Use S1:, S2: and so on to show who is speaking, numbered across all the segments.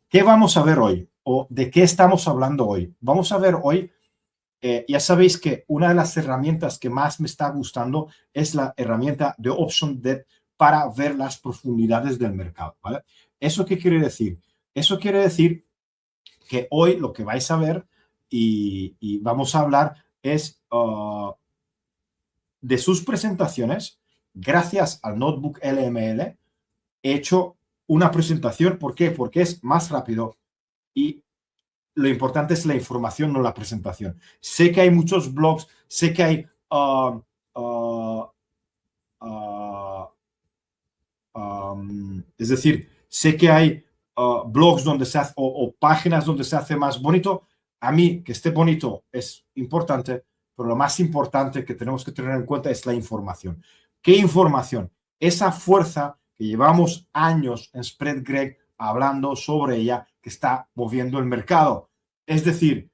S1: ¿Qué vamos a ver hoy? ¿O de qué estamos hablando hoy? Vamos a ver hoy, ya sabéis que una de las herramientas que más me está gustando es la herramienta de Option Depth para ver las profundidades del mercado, ¿vale? ¿Eso qué quiere decir? Eso quiere decir que hoy lo que vais a ver y vamos a hablar es de sus presentaciones. Gracias al Notebook LML he hecho una presentación. ¿Por qué? Porque es más rápido y lo importante es la información, no la presentación. Sé que hay muchos blogs, sé que hay es decir, sé que hay blogs donde se hace o páginas donde se hace más bonito. A mí, que esté bonito es importante, pero lo más importante que tenemos que tener en cuenta es la información. ¿Qué información? Esa fuerza que llevamos años en SpreadGreg hablando sobre ella, que está moviendo el mercado. Es decir,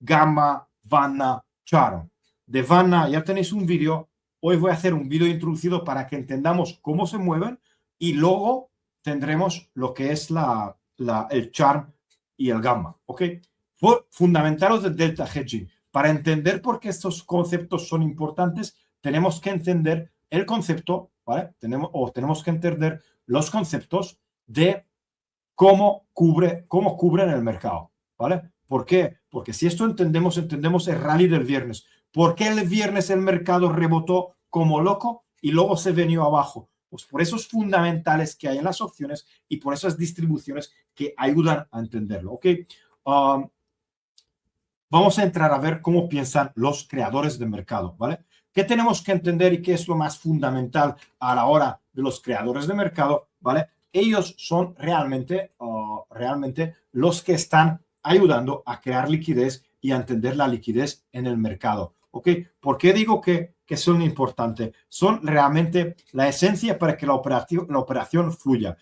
S1: Gamma, Vanna, Charm. De Vanna ya tenéis un vídeo. Hoy voy a hacer un vídeo introducido para que entendamos cómo se mueven y luego tendremos lo que es el Charm y el Gamma. ¿Ok? Fundamentaros del Delta Hedging. Para entender por qué estos conceptos son importantes, tenemos que entender el concepto, ¿vale? Tenemos que entender los conceptos de cómo cubren el mercado, ¿vale? ¿Por qué? Porque si esto entendemos el rally del viernes. ¿Por qué el viernes el mercado rebotó como loco y luego se venió abajo? Pues por esos fundamentales que hay en las opciones y por esas distribuciones que ayudan a entenderlo, ¿ok? Vamos a entrar a ver cómo piensan los creadores de mercado, ¿vale? ¿Qué tenemos que entender y qué es lo más fundamental a la hora de los creadores de mercado, ¿vale? Ellos son realmente los que están ayudando a crear liquidez y a entender la liquidez en el mercado, ¿ok? ¿Por qué digo que son importantes? Son realmente la esencia para que la operación fluya.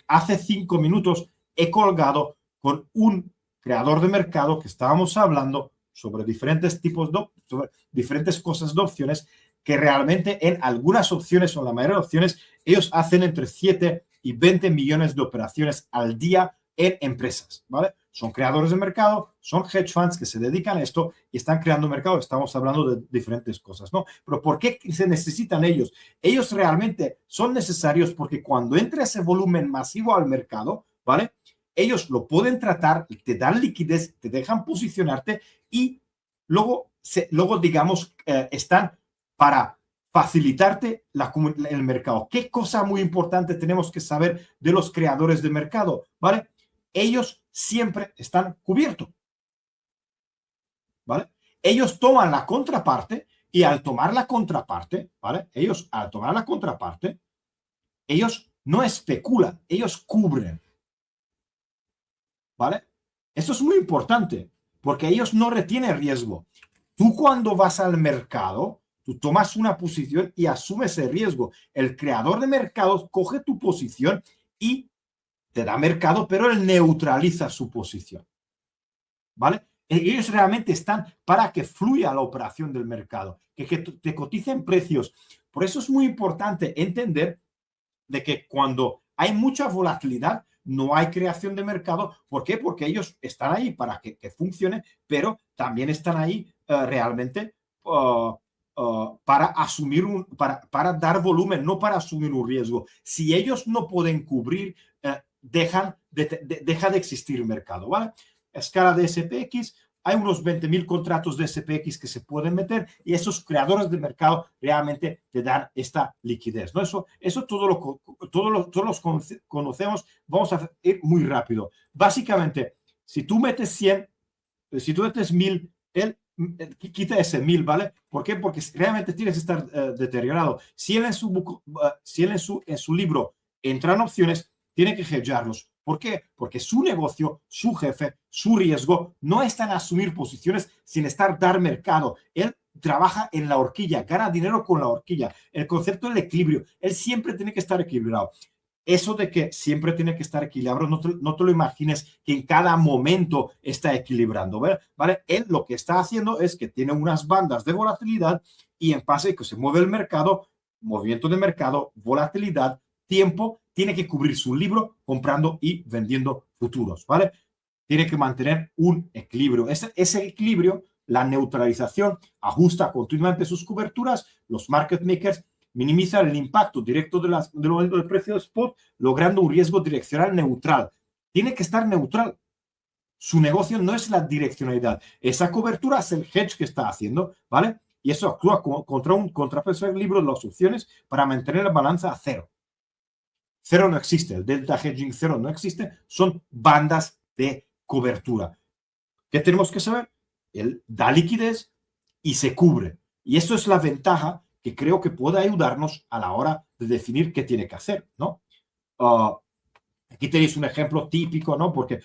S1: Hace 5 minutos he colgado con un creador de mercado que estábamos hablando sobre diferentes tipos sobre diferentes cosas de opciones que realmente en algunas opciones o en la mayoría de opciones ellos hacen entre 7 y 20 millones de operaciones al día en empresas, ¿vale? Son creadores de mercado, son hedge funds que se dedican a esto y están creando mercado. Estamos hablando de diferentes cosas, ¿no? Pero ¿por qué se necesitan ellos? Ellos realmente son necesarios porque cuando entra ese volumen masivo al mercado, ¿vale? Ellos lo pueden tratar, te dan liquidez, te dejan posicionarte y luego digamos, están para facilitarte el mercado. ¿Qué cosa muy importante tenemos que saber de los creadores de mercado? ¿Vale? Ellos siempre están cubiertos. ¿Vale? Ellos toman la contraparte y al tomar la contraparte, ¿vale? Al tomar la contraparte, ellos no especulan, ellos cubren. ¿Vale? Esto es muy importante porque ellos no retienen riesgo. Tú cuando vas al mercado, tú tomas una posición y asumes el riesgo. El creador de mercados coge tu posición y te da mercado, pero él neutraliza su posición. ¿Vale? Ellos realmente están para que fluya la operación del mercado, que te coticen precios. Por eso es muy importante entender de que cuando hay mucha volatilidad, no hay creación de mercado. ¿Por qué? Porque ellos están ahí para que funcione, pero también están ahí realmente para asumir para dar volumen, no para asumir un riesgo. Si ellos no pueden cubrir, deja de existir mercado, ¿vale? Escala de SPX, hay unos 20.000 contratos de SPX que se pueden meter y esos creadores de mercado realmente te dan esta liquidez, ¿no? Eso todos los conocemos. Vamos a ir muy rápido. Básicamente, si tú metes 100, si tú metes 1000, él quita ese 1000, ¿vale? ¿Por qué? Porque realmente tienes que estar deteriorado. Si él en su libro entran opciones, tiene que hedgearlos. ¿Por qué? Porque su negocio, su jefe, su riesgo no está en asumir posiciones sin dar mercado. Él trabaja en la horquilla, gana dinero con la horquilla. El concepto del equilibrio, él siempre tiene que estar equilibrado. Eso de que siempre tiene que estar equilibrado, no te lo imagines que en cada momento está equilibrando, ¿vale? Él lo que está haciendo es que tiene unas bandas de volatilidad y en base a que se mueve el mercado, movimiento de mercado, volatilidad, tiempo, tiene que cubrir su libro comprando y vendiendo futuros, ¿vale? Tiene que mantener un equilibrio. Ese equilibrio, la neutralización, ajusta continuamente sus coberturas. Los market makers minimizan el impacto directo del aumento del precio de spot, logrando un riesgo direccional neutral. Tiene que estar neutral. Su negocio no es la direccionalidad. Esa cobertura es el hedge que está haciendo, ¿vale? Y eso actúa contra un contrapeso del libro de las opciones para mantener la balanza a cero. Cero no existe. El delta hedging cero no existe. Son bandas de cobertura. ¿Qué tenemos que saber? Él da liquidez y se cubre. Y eso es la ventaja que creo que puede ayudarnos a la hora de definir qué tiene que hacer, ¿no? Aquí tenéis un ejemplo típico, ¿no? Porque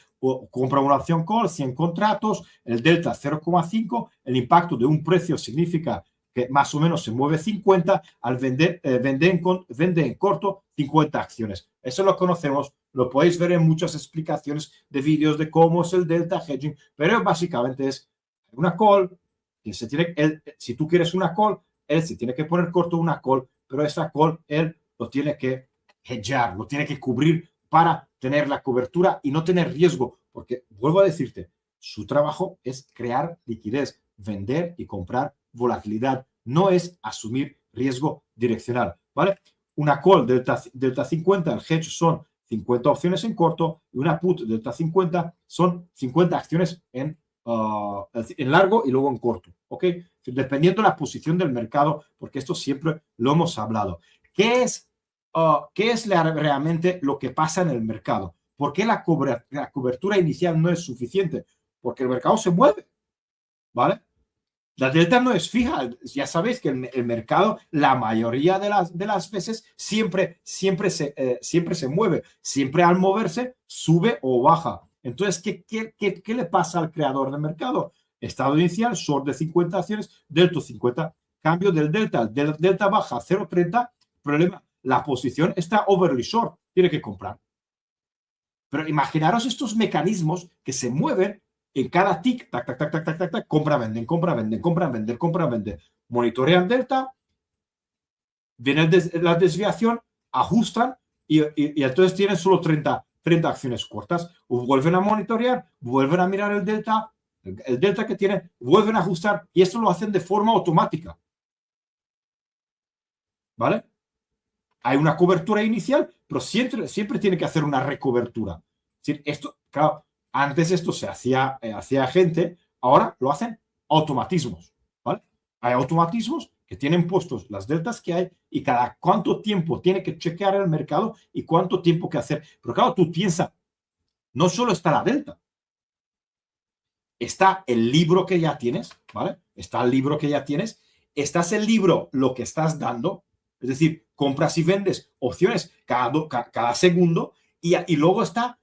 S1: compra una opción call, 100 contratos, el delta 0,5, el impacto de un precio significa que más o menos se mueve 50, al vende en corto 50 acciones. Eso lo conocemos, lo podéis ver en muchas explicaciones de vídeos de cómo es el delta hedging, pero básicamente es una call, que si tú quieres una call, él se tiene que poner corto una call, pero esa call él lo tiene que hedgear, lo tiene que cubrir para tener la cobertura y no tener riesgo, porque vuelvo a decirte, su trabajo es crear liquidez, vender y comprar volatilidad, no es asumir riesgo direccional, ¿vale? Una call delta 50, el hedge son 50 opciones en corto y una put delta 50 son 50 acciones en largo y luego en corto, ¿ok? Dependiendo de la posición del mercado, porque esto siempre lo hemos hablado. ¿Qué es realmente lo que pasa en el mercado? ¿Por qué la cobertura inicial no es suficiente? Porque el mercado se mueve, ¿vale? La delta no es fija. Ya sabéis que el mercado, la mayoría de las veces, siempre se mueve. Siempre al moverse, sube o baja. Entonces, ¿qué le pasa al creador del mercado? Estado inicial, short de 50 acciones, delta 50. Cambio del delta baja a 0,30, problema. La posición está overly short, tiene que comprar. Pero imaginaros estos mecanismos que se mueven en cada tick, tac, tac, tac, tac, tac, tac, tac, compra, venden, compra, venden, compra, vender, compra, vender. Monitorean delta, viene la desviación, ajustan y entonces tienen solo 30 acciones cortas. Vuelven a monitorear, vuelven a mirar el delta que tienen, vuelven a ajustar y esto lo hacen de forma automática. ¿Vale? Hay una cobertura inicial, pero siempre tiene que hacer una recobertura. Es decir, esto, claro, antes esto se hacía gente, ahora lo hacen automatismos, ¿vale? Hay automatismos que tienen puestos las deltas que hay y cada cuánto tiempo tiene que chequear el mercado y cuánto tiempo que hacer. Pero claro, tú piensas, no solo está la delta, está el libro que ya tienes, ¿vale? Está el libro que ya tienes, estás el libro, lo que estás dando, es decir, compras y vendes opciones cada segundo y luego está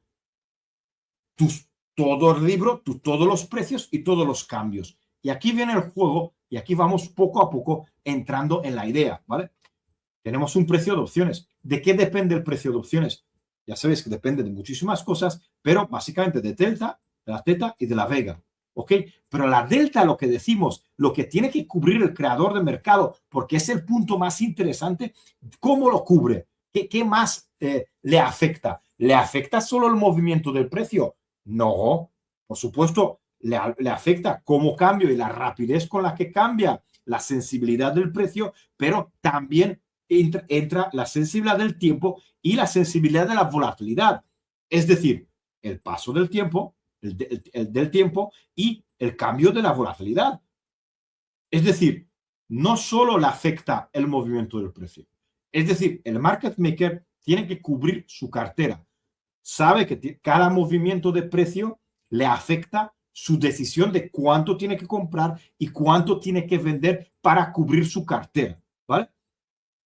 S1: todo el libro, todos los precios y todos los cambios. Y aquí viene el juego y aquí vamos poco a poco entrando en la idea, ¿vale? Tenemos un precio de opciones. ¿De qué depende el precio de opciones? Ya sabéis que depende de muchísimas cosas, pero básicamente de delta, de la teta y de la vega. ¿Ok? Pero la delta, lo que decimos, lo que tiene que cubrir el creador de mercado, porque es el punto más interesante, ¿cómo lo cubre? ¿Qué más le afecta? ¿Le afecta solo el movimiento del precio? No, por supuesto, le afecta cómo cambio y la rapidez con la que cambia la sensibilidad del precio, pero también entra la sensibilidad del tiempo y la sensibilidad de la volatilidad. Es decir, el paso del tiempo, del tiempo y el cambio de la volatilidad. Es decir, no solo le afecta el movimiento del precio. Es decir, el market maker tiene que cubrir su cartera. Sabe que cada movimiento de precio le afecta su decisión de cuánto tiene que comprar y cuánto tiene que vender para cubrir su cartera, ¿vale?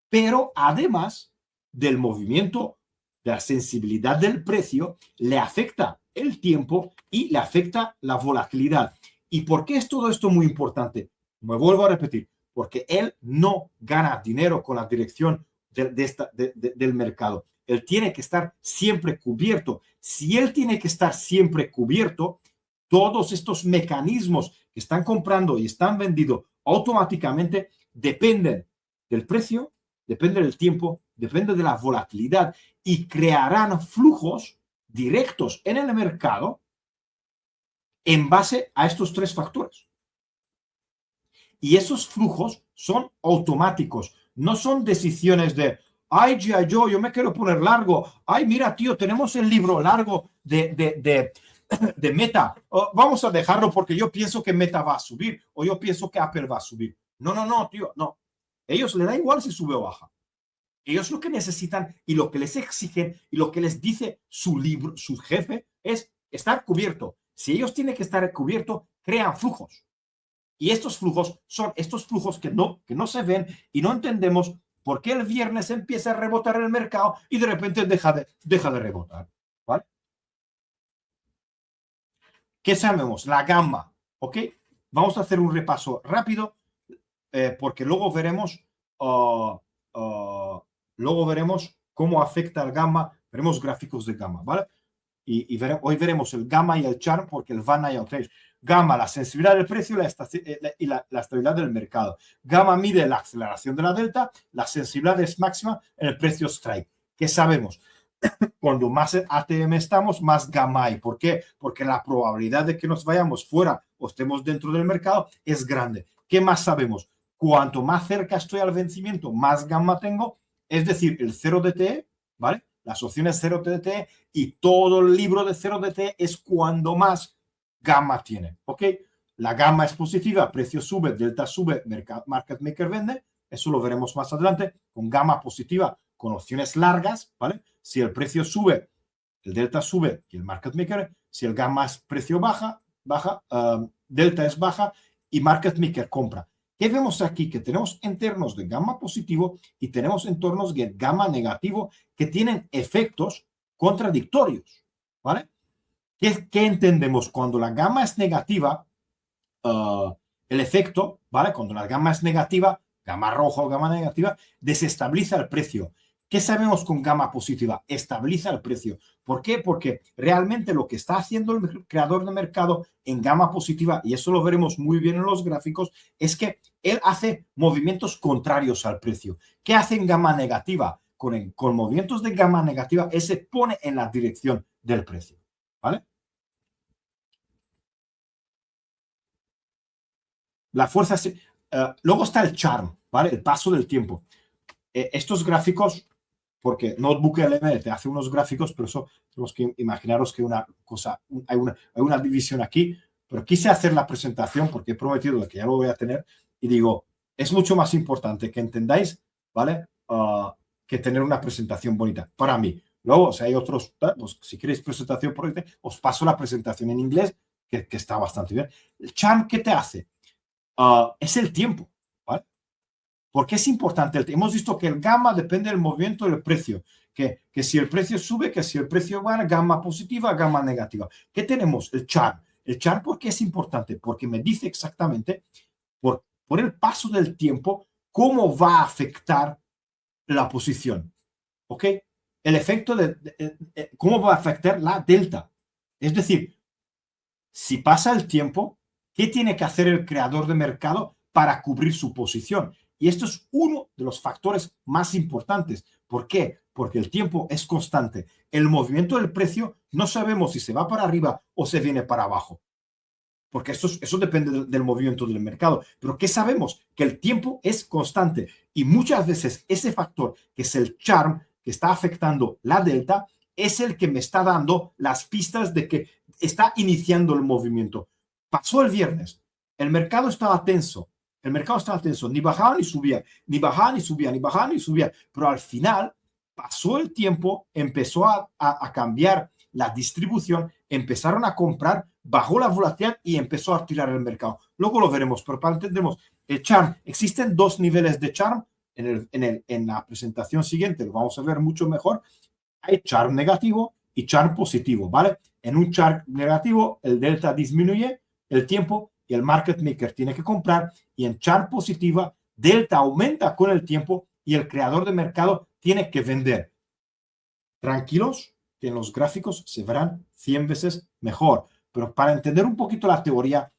S1: Pero además del movimiento, de la sensibilidad del precio, le afecta el tiempo y le afecta la volatilidad. ¿Y por qué es todo esto muy importante? Me vuelvo a repetir, porque él no gana dinero con la dirección del mercado. Él tiene que estar siempre cubierto. Si él tiene que estar siempre cubierto, todos estos mecanismos que están comprando y están vendidos automáticamente dependen del precio, depende del tiempo, depende de la volatilidad y crearán flujos directos en el mercado en base a estos tres factores. Y esos flujos son automáticos, no son decisiones de, ay, ya yo me quiero poner largo, ay, mira, tío, tenemos el libro largo de Meta, vamos a dejarlo porque yo pienso que Meta va a subir o yo pienso que Apple va a subir. No, tío, no. Ellos les da igual si sube o baja. Ellos lo que necesitan y lo que les exigen y lo que les dice su libro, su jefe, es estar cubierto. Si ellos tienen que estar cubiertos, crean flujos. Y estos flujos son estos flujos que no se ven y no entendemos por qué el viernes empieza a rebotar el mercado y de repente deja de rebotar. ¿Vale? ¿Qué sabemos? La gamma. ¿Ok? Vamos a hacer un repaso rápido porque luego veremos cómo afecta el gamma. Veremos gráficos de gamma. ¿Vale? Hoy veremos el gamma y el charm porque el Vanna ya lo tenéis. Gamma, la sensibilidad del precio y la estabilidad del mercado. Gamma mide la aceleración de la delta, la sensibilidad es máxima en el precio strike. ¿Qué sabemos? Cuando más ATM estamos, más gamma hay. ¿Por qué? Porque la probabilidad de que nos vayamos fuera o estemos dentro del mercado es grande. ¿Qué más sabemos? Cuanto más cerca estoy al vencimiento, más gamma tengo, es decir, el 0 DTE, ¿vale? Las opciones 0 DTE y todo el libro de 0 DTE es cuando más gamma tiene, ¿ok? La gamma es positiva, precio sube, delta sube, market maker vende, eso lo veremos más adelante, con gamma positiva, con opciones largas, ¿vale? Si el precio sube, el delta sube y el market maker, si el gamma es precio baja, delta es baja y market maker compra. ¿Qué vemos aquí? Que tenemos entornos de gamma positivo y tenemos entornos de gamma negativo que tienen efectos contradictorios, ¿vale? ¿Qué entendemos? Cuando la gamma es negativa, el efecto, ¿vale? Cuando la gamma es negativa, gamma roja o gamma negativa, desestabiliza el precio. ¿Qué sabemos con gamma positiva? Estabiliza el precio. ¿Por qué? Porque realmente lo que está haciendo el creador de mercado en gamma positiva, y eso lo veremos muy bien en los gráficos, es que él hace movimientos contrarios al precio. ¿Qué hace en gamma negativa? Con movimientos de gamma negativa, él se pone en la dirección del precio. ¿Vale? La fuerza... luego está el charm, ¿vale? El paso del tiempo. Estos gráficos, porque Notebook LM te hace unos gráficos, pero eso tenemos que imaginaros que hay una división aquí, pero quise hacer la presentación porque he prometido que ya lo voy a tener y digo, es mucho más importante que entendáis, ¿vale? Que tener una presentación bonita, para mí. Luego, si hay otros, pues, si queréis presentación por ahí, os paso la presentación en inglés, que está bastante bien. El charm, ¿qué te hace? Es el tiempo, ¿vale? ¿Por qué es importante? Hemos visto que el gamma depende del movimiento del precio, que si el precio sube, que si el precio va, gamma positiva, gamma negativa. ¿Qué tenemos? El charm. El charm, ¿por qué es importante? Porque me dice exactamente, por el paso del tiempo, cómo va a afectar la posición, ¿ok? El efecto cómo va a afectar la delta. Es decir, si pasa el tiempo, ¿qué tiene que hacer el creador de mercado para cubrir su posición? Y esto es uno de los factores más importantes. ¿Por qué? Porque el tiempo es constante. El movimiento del precio no sabemos si se va para arriba o se viene para abajo. Porque eso depende del movimiento del mercado. Pero ¿qué sabemos? Que el tiempo es constante. Y muchas veces ese factor, que es el charm, que está afectando la delta, es el que me está dando las pistas de que está iniciando el movimiento. Pasó el viernes. El mercado estaba tenso. Ni bajaba ni subía. Ni bajaba ni subía. Ni bajaba ni subía. Pero al final pasó el tiempo, empezó a cambiar la distribución, empezaron a comprar, bajó la volatilidad y empezó a tirar el mercado. Luego lo veremos, pero para entendernos, el charm, existen dos niveles de charm. En la presentación siguiente lo vamos a ver mucho mejor. Hay charm negativo y charm positivo, ¿vale? En un charm negativo, el delta disminuye el tiempo y el market maker tiene que comprar, y en charm positiva, delta aumenta con el tiempo y el creador de mercado tiene que vender. Tranquilos, que en los gráficos se verán 100 veces mejor. Pero para entender un poquito la teoría,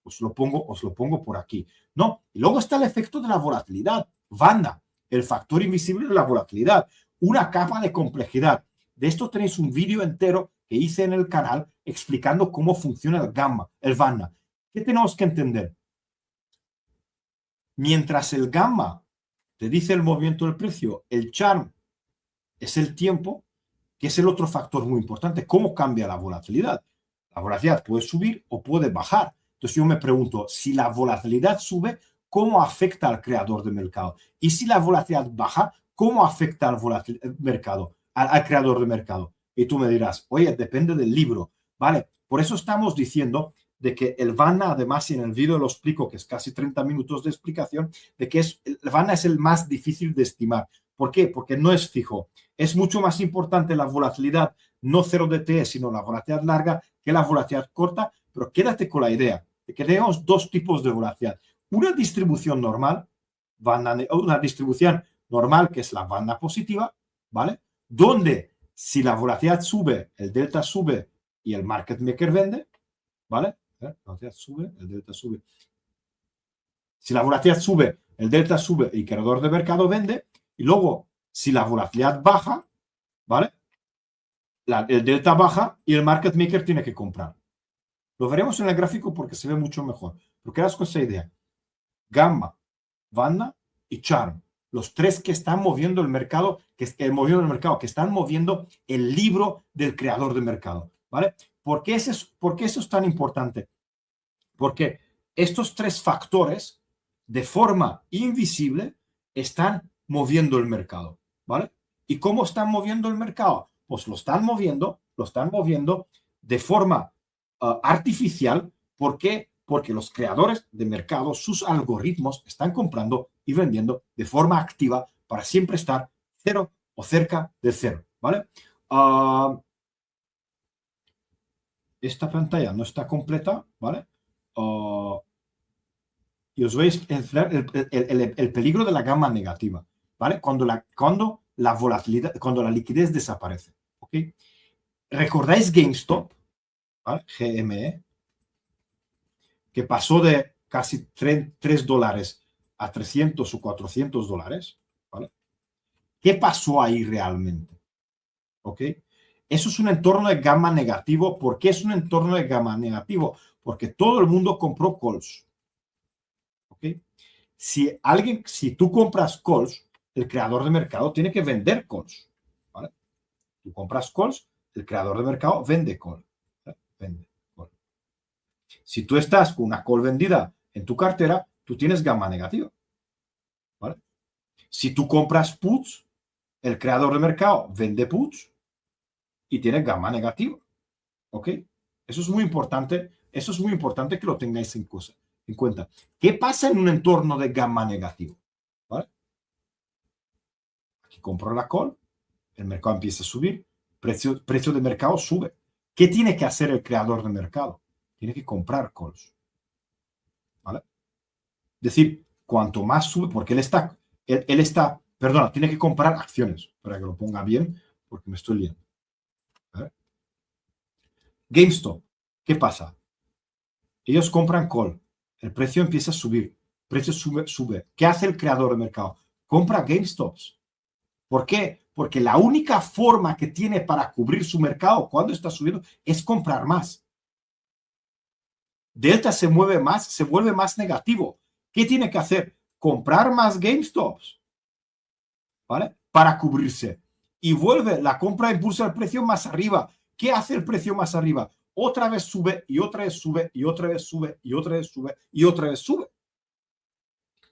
S1: os lo pongo por aquí, ¿no? Y luego está el efecto de la volatilidad. Vanna. el factor invisible de la volatilidad, una capa de complejidad. De esto tenéis un vídeo entero que hice en el canal explicando cómo funciona el gamma, el VANA. ¿Qué tenemos que entender? Mientras el gamma te dice el movimiento del precio, el charm es el tiempo, que es el otro factor muy importante. ¿Cómo cambia la volatilidad? La volatilidad puede subir o puede bajar. Entonces yo me pregunto, si la volatilidad sube, ¿cómo afecta al creador de mercado? Y si la volatilidad baja, ¿cómo afecta al mercado, al creador de mercado? Y tú me dirás, oye, depende del libro, ¿vale? Por eso estamos diciendo de que el VANA, además, y en el vídeo lo explico, que es casi 30 minutos de explicación, de que el VANA es el más difícil de estimar. ¿Por qué? Porque no es fijo. Es mucho más importante la volatilidad, no 0DTE, sino la volatilidad larga que la volatilidad corta, pero quédate con la idea de que tenemos dos tipos de volatilidad. Una distribución normal, una distribución normal que es la banda positiva, ¿vale? Donde si la volatilidad sube, el delta sube y el market maker vende, ¿vale? La volatilidad sube, el delta sube. Si la volatilidad sube, el delta sube y el creador de mercado vende. Y luego, si la volatilidad baja, ¿vale? El delta baja y el market maker tiene que comprar. Lo veremos en el gráfico porque se ve mucho mejor. Pero quedas con esa idea. Gamma, VANA y charm. Los tres que están moviendo el mercado, que están moviendo el libro del creador de mercado. ¿Vale? ¿Por qué eso es tan importante? Porque estos tres factores, de forma invisible, están moviendo el mercado. ¿Vale? ¿Y cómo están moviendo el mercado? Pues lo están moviendo de forma artificial. ¿Por qué? Porque los creadores de mercado, sus algoritmos, están comprando y vendiendo de forma activa para siempre estar cero o cerca de cero. ¿Vale? Esta pantalla no está completa, ¿vale? Y os veis el peligro de la gamma negativa, ¿vale? Cuando la volatilidad, cuando la liquidez desaparece, ¿ok? ¿Recordáis GameStop? ¿Vale? GME, que pasó de casi $3 a 300 o $400, ¿vale? ¿Qué pasó ahí realmente? ¿Ok? Eso es un entorno de gamma negativo. ¿Por qué es un entorno de gamma negativo? Porque todo el mundo compró calls. ¿Ok? Si tú compras calls, el creador de mercado tiene que vender calls. ¿Vale? Tú compras calls, el creador de mercado vende call. ¿Vale? Vende call. Si tú estás con una call vendida en tu cartera, tú tienes gamma negativa. ¿Vale? Si tú compras puts, el creador de mercado vende puts y tiene gamma negativa. ¿Ok? Eso es muy importante. Eso es muy importante que lo tengáis en cuenta. ¿Qué pasa en un entorno de gamma negativo? ¿Vale? Aquí compro la call, el mercado empieza a subir, precio de mercado sube. ¿Qué tiene que hacer el creador de mercado? Tiene que comprar calls. ¿Vale? Es decir, cuanto más sube, porque él está, perdona, tiene que comprar acciones, para que lo ponga bien, porque me estoy liando. ¿Vale? GameStop, ¿qué pasa? Ellos compran call, el precio empieza a subir, el precio sube. ¿Qué hace el creador de mercado? Compra GameStops. ¿Por qué? Porque la única forma que tiene para cubrir su mercado cuando está subiendo es comprar más. Delta se vuelve más negativo. ¿Qué tiene que hacer? Comprar más GameStops, ¿vale? Para cubrirse. Y vuelve, la compra impulsa el precio más arriba. ¿Qué hace el precio más arriba? Otra vez sube y otra vez sube y otra vez sube y otra vez sube y otra vez sube.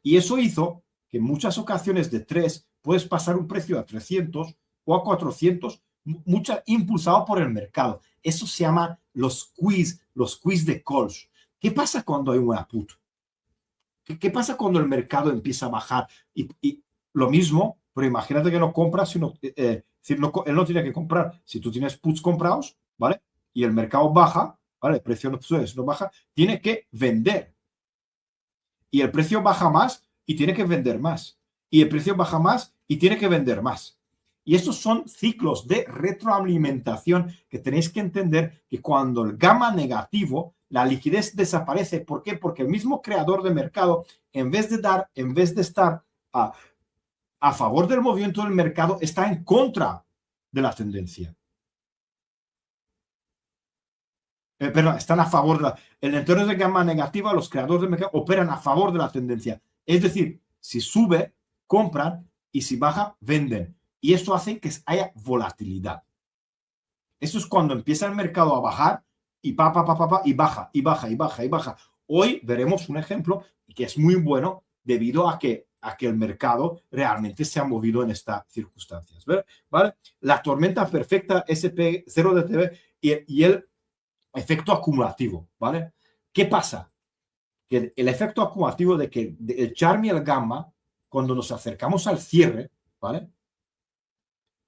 S1: Y eso hizo que en muchas ocasiones de 3 puedes pasar un precio a 300 o a 400, impulsado por el mercado. Eso se llama los quiz de calls. ¿Qué pasa cuando hay una put? ¿Qué pasa cuando el mercado empieza a bajar? Y lo mismo, pero imagínate que no compras, sino, él no tiene que comprar. Si tú tienes puts comprados, ¿vale? Y el mercado baja, ¿vale? El precio no baja, tiene que vender. Y el precio baja más y tiene que vender más. Y el precio baja más y tiene que vender más. Y estos son ciclos de retroalimentación que tenéis que entender que cuando el gamma negativo, la liquidez desaparece. ¿Por qué? Porque el mismo creador de mercado, en vez de estar a favor del movimiento del mercado está en contra de la tendencia. Perdón, están a favor de en entornos de gamma negativa, los creadores del mercado operan a favor de la tendencia. Es decir, si sube, compran, y si baja, venden. Y esto hace que haya volatilidad. Eso es cuando empieza el mercado a bajar y y baja, y baja, y baja, y baja. Hoy veremos un ejemplo que es muy bueno debido a que el mercado realmente se ha movido en estas circunstancias. ¿Vale? La tormenta perfecta SP0DTV y el efecto acumulativo. ¿Vale? ¿Qué pasa? Que el efecto acumulativo de que el charm y el gamma, cuando nos acercamos al cierre, ¿vale?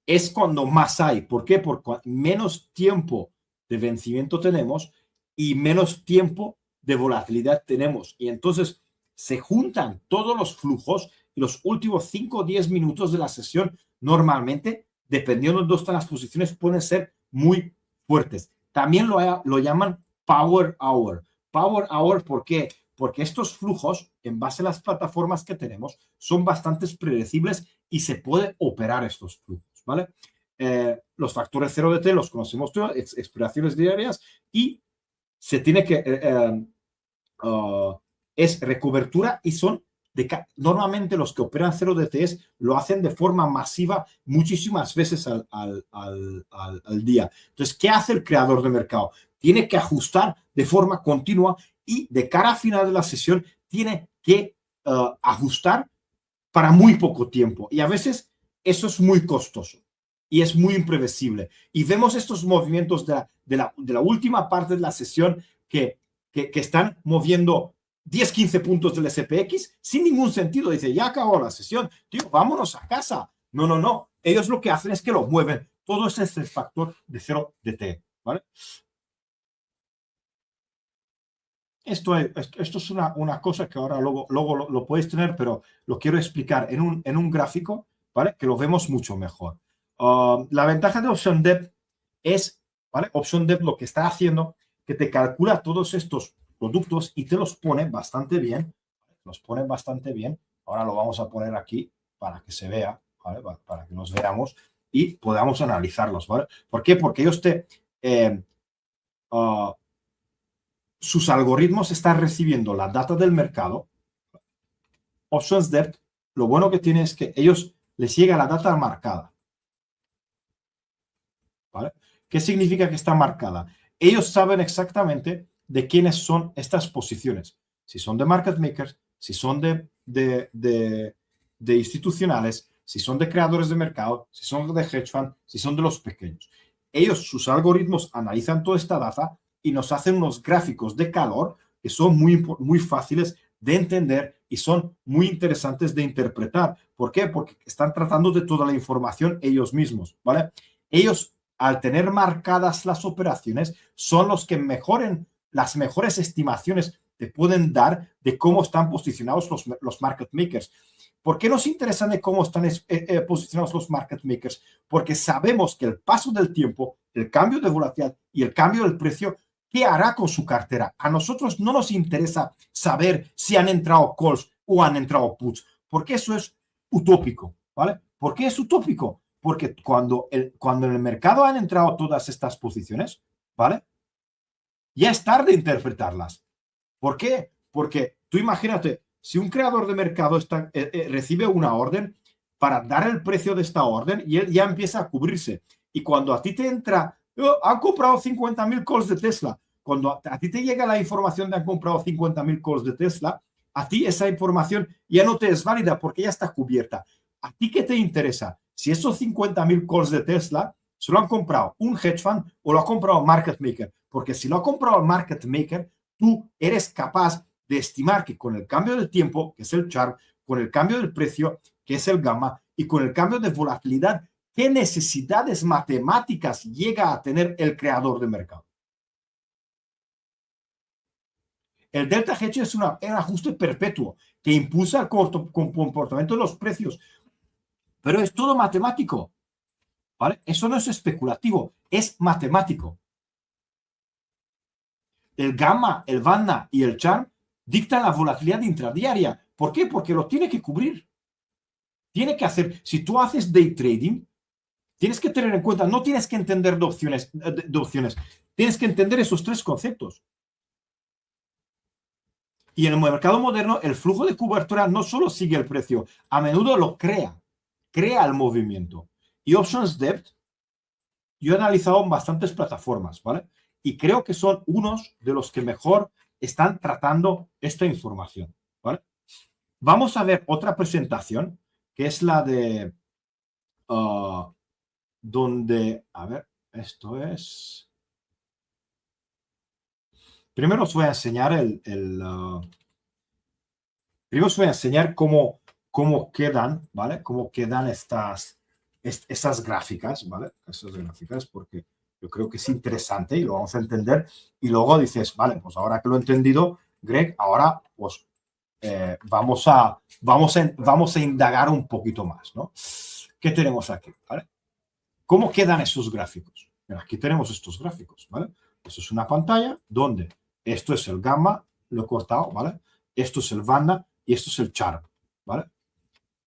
S1: Es cuando más hay. ¿Por qué? Porque menos tiempo de vencimiento tenemos y menos tiempo de volatilidad tenemos. Y entonces se juntan todos los flujos y los últimos 5 o 10 minutos de la sesión normalmente, dependiendo de dónde están las posiciones, pueden ser muy fuertes. También lo llaman Power Hour. Power Hour, ¿por qué? Porque estos flujos, en base a las plataformas que tenemos, son bastante predecibles y se puede operar estos flujos. ¿Vale? Los factores 0DT los conocemos todos, expiraciones diarias, y se tiene que es recobertura y son normalmente los que operan 0DT lo hacen de forma masiva muchísimas veces al día. Entonces, ¿qué hace el creador de mercado? Tiene que ajustar de forma continua y de cara a final de la sesión tiene que ajustar para muy poco tiempo, y a veces eso es muy costoso y es muy imprevisible. Y vemos estos movimientos de la última parte de la sesión que están moviendo 10, 15 puntos del SPX sin ningún sentido. Dice, ya acabó la sesión, tío, vámonos a casa. No, no, no. Ellos lo que hacen es que lo mueven. Todo ese es el factor de 0DT, ¿vale? Esto es una cosa que ahora luego lo podéis tener, pero lo quiero explicar en un gráfico, ¿vale? Que lo vemos mucho mejor. La ventaja de Option Depth es, ¿vale? Option Depth lo que está haciendo, que te calcula todos estos productos y te los pone bastante bien. Los pone bastante bien. Ahora lo vamos a poner aquí para que se vea, ¿vale? Para que nos veamos y podamos analizarlos, ¿vale? ¿Por qué? Porque ellos sus algoritmos están recibiendo la data del mercado. Options Depth, lo bueno que tiene es que ellos les llega la data marcada. ¿Vale? ¿Qué significa que está marcada? Ellos saben exactamente de quiénes son estas posiciones. Si son de market makers, si son de institucionales, si son de creadores de mercado, si son de hedge fund, si son de los pequeños. Ellos, sus algoritmos, analizan toda esta data y nos hacen unos gráficos de calor que son muy fáciles de entender y son muy interesantes de interpretar. ¿Por qué? Porque están tratando de toda la información ellos mismos, ¿vale? Ellos, al tener marcadas las operaciones, son los que las mejores estimaciones te pueden dar de cómo están posicionados los market makers. ¿Por qué nos interesa de cómo están posicionados los market makers? Porque sabemos que el paso del tiempo, el cambio de volatilidad y el cambio del precio, ¿qué hará con su cartera? A nosotros no nos interesa saber si han entrado calls o han entrado puts, porque eso es utópico, ¿vale? ¿Por qué es utópico? Porque cuando en el mercado han entrado todas estas posiciones, ¿vale? Ya es tarde interpretarlas. ¿Por qué? Porque tú imagínate, si un creador de mercado recibe una orden para dar el precio de esta orden y él ya empieza a cubrirse. Y cuando a ti te entra, han comprado 50.000 calls de Tesla. Cuando a ti te llega la información de han comprado 50.000 calls de Tesla, a ti esa información ya no te es válida porque ya está cubierta. ¿A ti qué te interesa? Si esos 50.000 calls de Tesla se lo han comprado un hedge fund o lo ha comprado un market maker. Porque si lo ha comprado el market maker, tú eres capaz de estimar que con el cambio del tiempo, que es el chart, con el cambio del precio, que es el gamma, y con el cambio de volatilidad, ¿qué necesidades matemáticas llega a tener el creador de mercado? El delta hedge es un ajuste perpetuo que impulsa el comportamiento de los precios, pero es todo matemático, ¿vale? Eso no es especulativo, es matemático. El gamma, el banda y el charm dictan la volatilidad intradiaria. ¿Por qué? Porque lo tiene que cubrir. Tiene que hacer, si tú haces day trading, tienes que tener en cuenta, no tienes que entender de opciones, tienes que entender esos tres conceptos. Y en el mercado moderno, el flujo de cobertura no solo sigue el precio, a menudo lo crea el movimiento. Y Options Depth, yo he analizado en bastantes plataformas, ¿vale? Y creo que son unos de los que mejor están tratando esta información, ¿vale? Vamos a ver otra presentación, que es la de donde, a ver, esto es... Primero os voy a enseñar primero os voy a enseñar cómo quedan, ¿vale? Cómo quedan esas gráficas, ¿vale? Esas gráficas, porque yo creo que es interesante y lo vamos a entender. Y luego dices, vale, pues ahora que lo he entendido, Greg, ahora pues vamos a indagar un poquito más, ¿no? ¿Qué tenemos aquí? ¿Vale? ¿Cómo quedan esos gráficos? Mira, aquí tenemos estos gráficos, ¿vale? Esto es una pantalla donde esto es el gamma, lo he cortado, ¿vale? Esto es el banda y esto es el chart, ¿vale?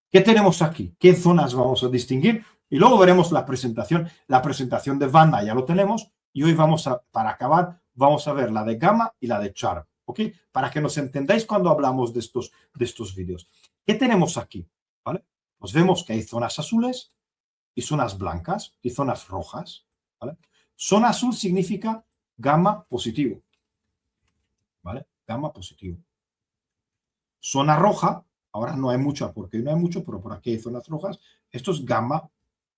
S1: ¿Qué tenemos aquí? ¿Qué zonas vamos a distinguir? Y luego veremos la presentación. La presentación de banda ya lo tenemos y hoy para acabar, vamos a ver la de gamma y la de chart, ¿ok? Para que nos entendáis cuando hablamos de estos vídeos. ¿Qué tenemos aquí? ¿Vale? Pues vemos que hay zonas azules y zonas blancas y zonas rojas, ¿vale? Zona azul significa gamma positivo, ¿vale? Gamma positivo. Zona roja, ahora no hay mucha porque no hay mucho, pero por aquí hay zonas rojas. Esto es gamma,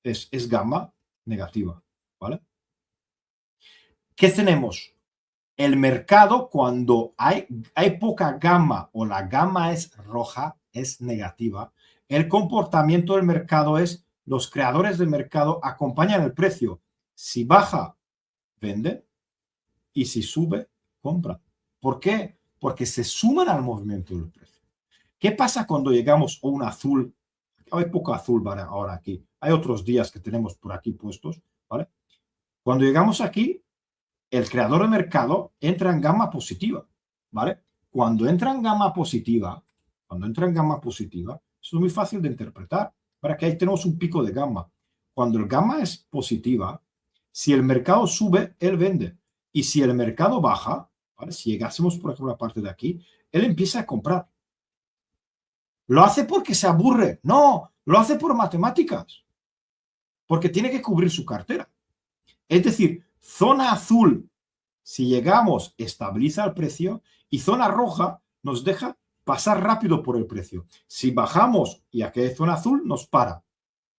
S1: es gamma negativa, ¿vale? ¿Qué tenemos? El mercado, cuando hay poca gamma o la gamma es roja, es negativa, el comportamiento del mercado es, los creadores del mercado acompañan el precio. Si baja, vende, y si sube, compra. ¿Por qué? Porque se suman al movimiento del precio. ¿Qué pasa cuando llegamos a un azul? Hay poco azul ahora aquí. Hay otros días que tenemos por aquí puestos, ¿vale? Cuando llegamos aquí, el creador de mercado entra en gamma positiva, ¿vale? Cuando entra en gamma positiva, eso es muy fácil de interpretar, para que ahí tenemos un pico de gamma. Cuando el gamma es positiva, si el mercado sube, él vende. Y si el mercado baja, ¿vale? Si llegásemos, por ejemplo, a la parte de aquí, él empieza a comprar. ¿Lo hace porque se aburre? No, lo hace por matemáticas, porque tiene que cubrir su cartera. Es decir, zona azul, si llegamos, estabiliza el precio y zona roja nos deja pasar rápido por el precio. Si bajamos y aquí hay zona azul, nos para.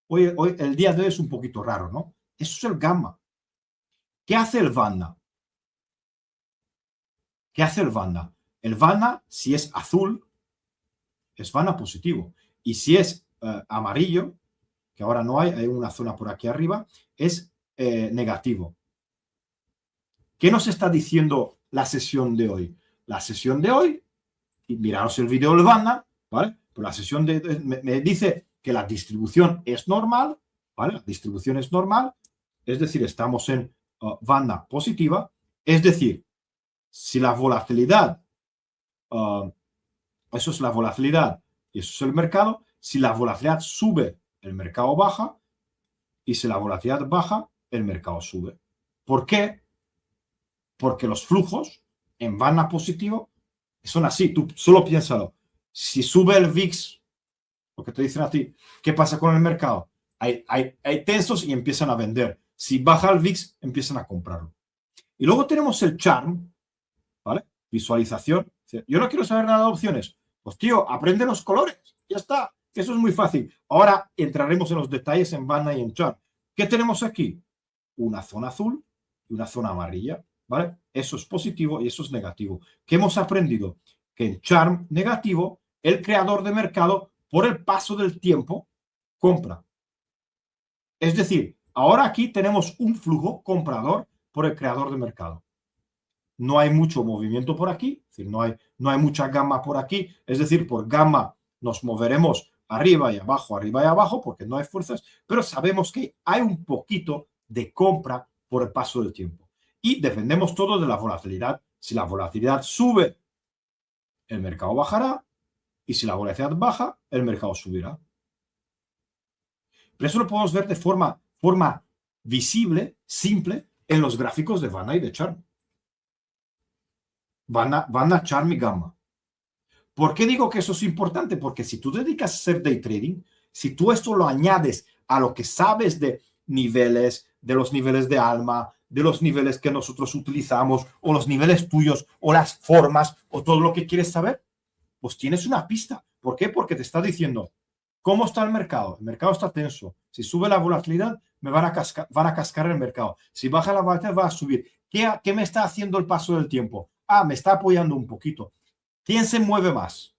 S1: Hoy el día de hoy es un poquito raro, ¿no? Eso es el gamma. ¿Qué hace el banda? ¿Qué hace el banda? El banda, si es azul, es banda positivo. Y si es amarillo, que ahora no hay una zona por aquí arriba, es negativo. ¿Qué nos está diciendo la sesión de hoy? La sesión de hoy, y miraros el vídeo del banda, ¿vale? Pues la sesión me dice que la distribución es normal, ¿vale? La distribución es normal, es decir, estamos en banda positiva, es decir, si la volatilidad, eso es la volatilidad y eso es el mercado, si la volatilidad sube, el mercado baja, y si la volatilidad baja, el mercado sube. ¿Por qué? Porque los flujos en banda positivo son así. Tú solo piénsalo. Si sube el VIX, lo que te dicen a ti, ¿qué pasa con el mercado? Hay tensos y empiezan a vender. Si baja el VIX, empiezan a comprarlo. Y luego tenemos el charm, ¿vale? Visualización. Yo no quiero saber nada de opciones. Pues tío, aprende los colores. Ya está. Eso es muy fácil. Ahora entraremos en los detalles en banda y en chart. ¿Qué tenemos aquí? Una zona azul y una zona amarilla, ¿vale? Eso es positivo y eso es negativo. ¿Qué hemos aprendido? Que en charm negativo, el creador de mercado, por el paso del tiempo, compra. Es decir, ahora aquí tenemos un flujo comprador por el creador de mercado. No hay mucho movimiento por aquí, es decir, no hay mucha gamma por aquí, es decir, por gamma nos moveremos arriba y abajo, porque no hay fuerzas, pero sabemos que hay un poquito de compra por el paso del tiempo. Y dependemos todo de la volatilidad. Si la volatilidad sube, el mercado bajará, y si la volatilidad baja, el mercado subirá. Pero eso lo podemos ver de forma visible, simple, en los gráficos de Vanna y de Charm. Vanna, Charm y Gamma. ¿Por qué digo que eso es importante? Porque si tú dedicas a hacer day trading, si tú esto lo añades a lo que sabes de niveles, de los niveles de alma, de los niveles que nosotros utilizamos, o los niveles tuyos, o las formas, o todo lo que quieres saber, pues tienes una pista. ¿Por qué? Porque te está diciendo, ¿cómo está el mercado? El mercado está tenso. Si sube la volatilidad, me van a cascar el mercado. Si baja la volatilidad, va a subir. ¿Qué me está haciendo el paso del tiempo? Ah, me está apoyando un poquito. ¿Quién se mueve más?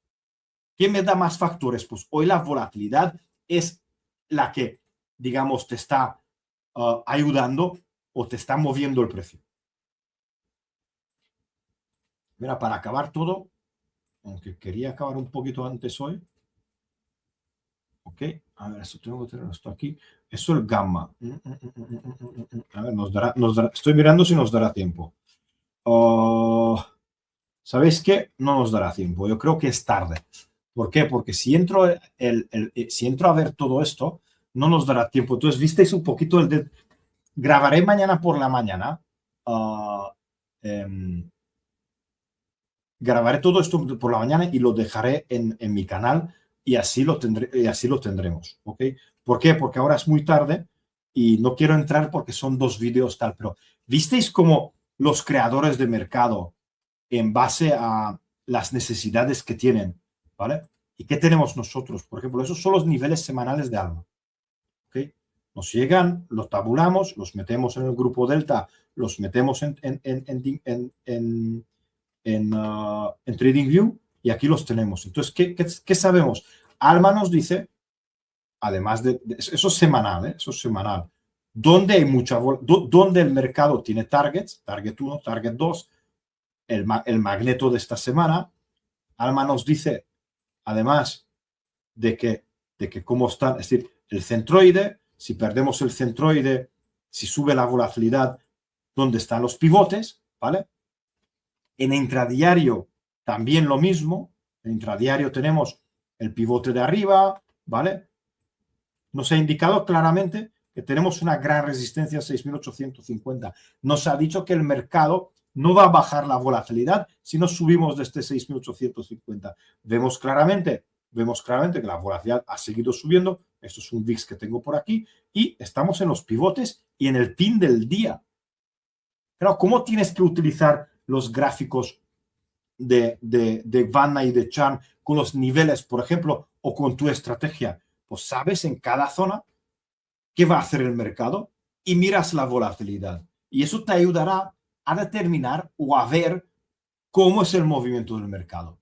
S1: ¿Quién me da más factores? Pues hoy la volatilidad es la que, digamos, te está ayudando o te está moviendo el precio. Mira, para acabar todo, aunque quería acabar un poquito antes hoy. Ok, a ver, esto tengo que tener esto aquí. Eso es el gamma. A ver, nos dará, estoy mirando si nos dará tiempo. ¿Sabéis qué? No nos dará tiempo. Yo creo que es tarde. ¿Por qué? Porque si entro, si entro a ver todo esto, no nos dará tiempo. Entonces, visteis un poquito el de... Grabaré mañana por la mañana. Grabaré todo esto por la mañana y lo dejaré en mi canal y así lo tendremos. ¿Ok? ¿Por qué? Porque ahora es muy tarde y no quiero entrar porque son 2 vídeos tal, pero ¿visteis cómo los creadores de mercado, en base a las necesidades que tienen, ¿vale? ¿Y qué tenemos nosotros? Por ejemplo, esos son los niveles semanales de alma. ¿Ok? Nos llegan, los tabulamos, los metemos en el grupo Delta, los metemos en TradingView y aquí los tenemos. Entonces, ¿qué sabemos? Alma nos dice, además de eso es semanal, ¿eh? Eso es semanal, donde hay donde el mercado tiene targets, target 1, target 2, el magneto de esta semana. Alma nos dice, además de que cómo está, es decir, el centroide, si perdemos el centroide, si sube la volatilidad, dónde están los pivotes, ¿vale? En intradiario también lo mismo. En intradiario tenemos el pivote de arriba, ¿vale? Nos ha indicado claramente que tenemos una gran resistencia a 6.850. Nos ha dicho que el mercado no va a bajar la volatilidad si no subimos de este 6.850. Vemos claramente que la volatilidad ha seguido subiendo. Esto es un VIX que tengo por aquí y estamos en los pivotes y en el pin del día. Pero ¿cómo tienes que utilizar los gráficos de Vanna y de Charm con los niveles, por ejemplo, o con tu estrategia? Pues sabes en cada zona qué va a hacer el mercado y miras la volatilidad. Y eso te ayudará a determinar o a ver cómo es el movimiento del mercado.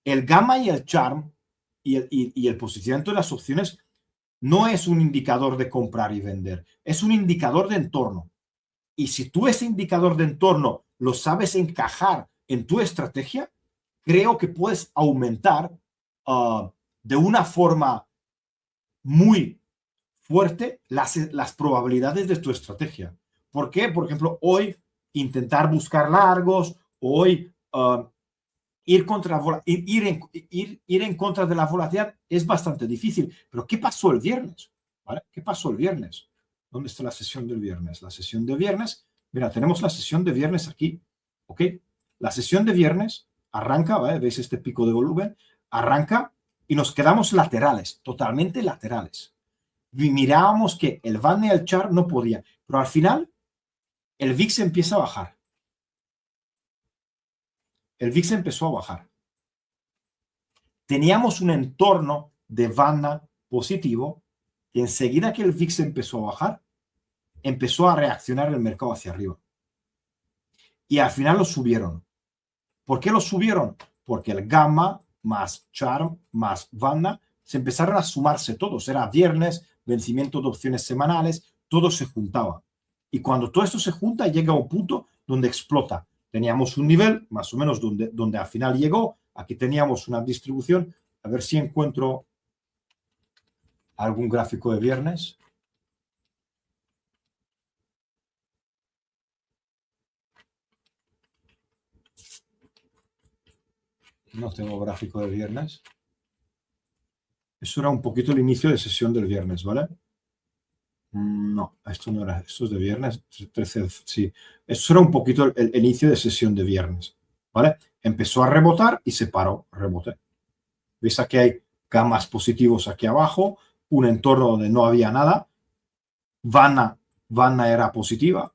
S1: El gamma y el charm y el posicionamiento de las opciones no es un indicador de comprar y vender, es un indicador de entorno. Y si tú ese indicador de entorno lo sabes encajar en tu estrategia, creo que puedes aumentar de una forma muy fuerte las probabilidades de tu estrategia. ¿Por qué? Por ejemplo, hoy intentar buscar largos, hoy ir en contra de la volatilidad es bastante difícil. Pero ¿qué pasó el viernes? ¿Vale? ¿Qué pasó el viernes? ¿Dónde está la sesión del viernes? La sesión de viernes, mira, tenemos la sesión de viernes aquí, ¿ok? La sesión de viernes arranca, ¿vale? ¿Veis este pico de volumen? Arranca y nos quedamos laterales, totalmente laterales. Y mirábamos que el Vanna y el Char no podía, pero al final el VIX empieza a bajar. El VIX empezó a bajar. Teníamos un entorno de Vanna positivo y enseguida que el VIX empezó a bajar, empezó a reaccionar el mercado hacia arriba. Y al final lo subieron. ¿Por qué lo subieron? Porque el gamma más charm más Vanna se empezaron a sumarse todos. Era viernes, vencimiento de opciones semanales, todo se juntaba. Y cuando todo esto se junta, llega a un punto donde explota. Teníamos un nivel, más o menos, donde al final llegó. Aquí teníamos una distribución. A ver si encuentro algún gráfico de viernes. No tengo gráfico de viernes. Eso era un poquito el inicio de sesión del viernes, ¿vale? No, esto no era, esto es de viernes, 13, sí. Esto era un poquito el inicio de sesión de viernes, ¿vale? Empezó a rebotar y se paró, rebote. ¿Veis? Aquí hay gamas positivos aquí abajo, un entorno donde no había nada. Vanna era positiva,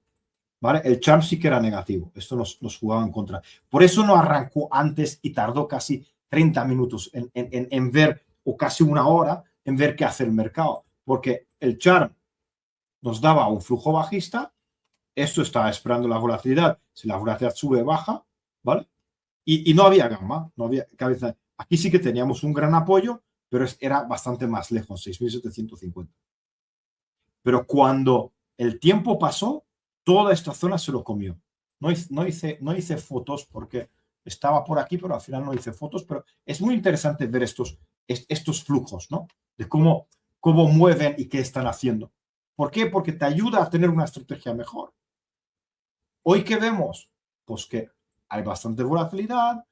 S1: ¿vale? El Charm sí que era negativo. Esto nos jugaba en contra. Por eso no arrancó antes y tardó casi 30 minutos en ver, o casi una hora, en ver qué hace el mercado. Porque el Charm nos daba un flujo bajista, esto estaba esperando la volatilidad, si la volatilidad sube, baja, ¿vale? Y no había gamma, no había cabeza. Aquí sí que teníamos un gran apoyo, pero era bastante más lejos, 6.750. Pero cuando el tiempo pasó, toda esta zona se lo comió. No hice fotos porque estaba por aquí, pero al final no hice fotos, pero es muy interesante ver estos flujos, ¿no? De cómo mueven y qué están haciendo. ¿Por qué? Porque te ayuda a tener una estrategia mejor. ¿Hoy qué vemos? Pues que hay bastante volatilidad,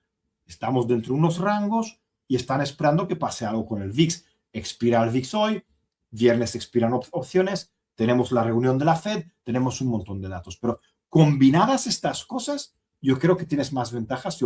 S1: estamos dentro de unos rangos y están esperando que pase algo con el VIX. Expira el VIX hoy, viernes expiran opciones, tenemos la reunión de la Fed, tenemos un montón de datos. Pero combinadas estas cosas, yo creo que tienes más ventajas si